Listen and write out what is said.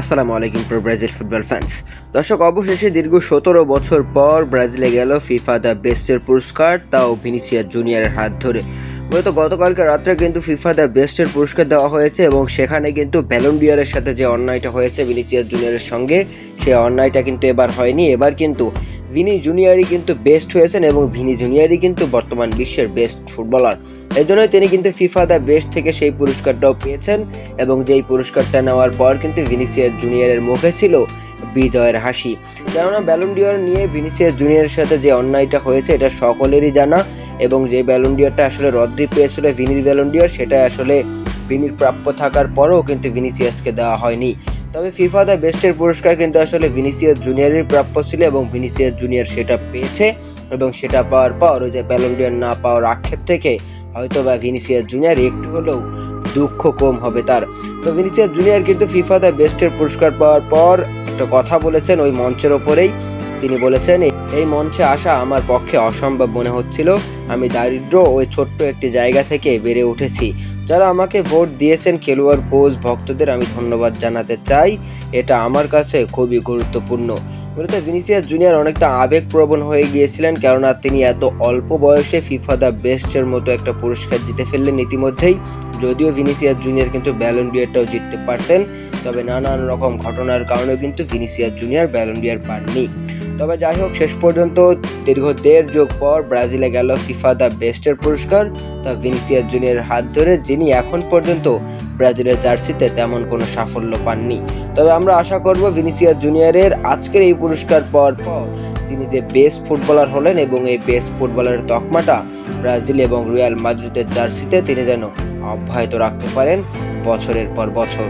আসসালামু আলাইকুম pro Brazil football fans. দর্শক, অবশেষে দীর্ঘ 17 বছর পর ব্রাজিলে গেল ফিফা দ্য বেস্টের পুরস্কার, তাও ভিনিসিয়াস জুনিয়রের হাত ধরে। মূলত গতকালকে রাত্রে কিন্তু ফিফা দ্য বেস্টের পুরস্কার দেওয়া হয়েছে এবং সেখানে কিন্তু ব্যালন ডি'অরের সাথে যে অন্যায়টা হয়েছে ভিনিসিয়াস জুনিয়রের সঙ্গে, সেই অন্যায়টা কিন্তু এবার হয়নি। এবার কিন্তু ভিনি জুনিয়রই কিন্তু বেস্ট হয়েছেন এবং ভিনি জুনিয়রই কিন্তু বর্তমান বিশ্বের বেস্ট ফুটবলার। এই জন্যই তিনি কিন্তু ফিফা দ্য বেস্ট থেকে সেই পুরস্কারটাও পেয়েছেন এবং যেই পুরস্কারটা নেওয়ার পর কিন্তু ভিনিসিয়াস জুনিয়রের মুখে ছিল বিজয়ের হাসি। কেননা ব্যালন ডি'অর নিয়ে ভিনিসিয়াস জুনিয়রের সাথে যে অন্যায়টা হয়েছে এটা সকলেরই জানা, এবং যে ব্যালন ডি'অরটা আসলে রদ্রি পেয়েছিল ভিনির ব্যালন ডি'অর, সেটা আসলে ভিনির প্রাপ্য থাকার পরেও কিন্তু ভিনিসিয়াসকে দেওয়া হয়নি। তবে ফিফা দ্য বেস্টের পুরস্কার কিন্তু আসলে ভিনিসিয়াস জুনিয়রের প্রাপ্য ছিল এবং ভিনিসিয়াস জুনিয়র সেটা পেয়েছে, এবং সেটা পাওয়ার পর ওই যে ব্যালন ডি'অর না পাওয়ার আক্ষেপ থেকে হয়তো বা ভিনিসিয়াস জুনিয়র একটু হলেও দুঃখ কম হবে তার। তো ভিনিসিয়াস জুনিয়র কিন্তু ফিফা দ্য বেস্টের পুরস্কার পাওয়ার পর একটা কথা বলেছেন ওই মঞ্চের ওপরেই। তিনি বলেছেন, এই মঞ্চে আসা আমার পক্ষে অসম্ভব মনে হচ্ছিল। আমি দারিদ্র ওই ছোট্ট একটি জায়গা থেকে বেড়ে উঠেছি। যারা আমাকে ভোট দিয়েছেন, খেলোয়াড়, কোচ, ভক্তদের আমি ধন্যবাদ জানাতে চাই। এটা আমার কাছে খুবই গুরুত্বপূর্ণ। মূলত ভিনিসিয়াস জুনিয়র অনেকটা আবেগপ্রবণ হয়ে গিয়েছিলেন, কেননা তিনি এত অল্প বয়সে ফিফা দ্য বেস্টের মতো একটা পুরস্কার জিতে ফেললেন ইতিমধ্যেই। যদিও ভিনিসিয়াস জুনিয়র কিন্তু ব্যালন ডি'অরটাও জিততে পারতেন, তবে নানান রকম ঘটনার কারণেও কিন্তু ভিনিসিয়াস জুনিয়র ব্যালন ডি'অর পাননি। তবে যাই হোক, শেষ পর্যন্ত দীর্ঘ 1.5 যুগ পর ব্রাজিলে গেল ফিফা দ্য বেস্টের পুরস্কার, তা ভিনিসিয়াস জুনিয়রের হাত ধরে, যিনি এখন পর্যন্ত ব্রাজিলের জার্সিতে তেমন কোনো সাফল্য পাননি। তবে আমরা আশা করব ভিনিসিয়াস জুনিয়রের আজকের এই পুরস্কার পাওয়ার পর তিনি যে বেস্ট ফুটবলার হলেন এবং এই বেস্ট ফুটবলারের তকমাটা ব্রাজিল এবং রিয়াল মাদ্রিদের জার্সিতে তিনি যেন অব্যাহত রাখতে পারেন বছরের পর বছর।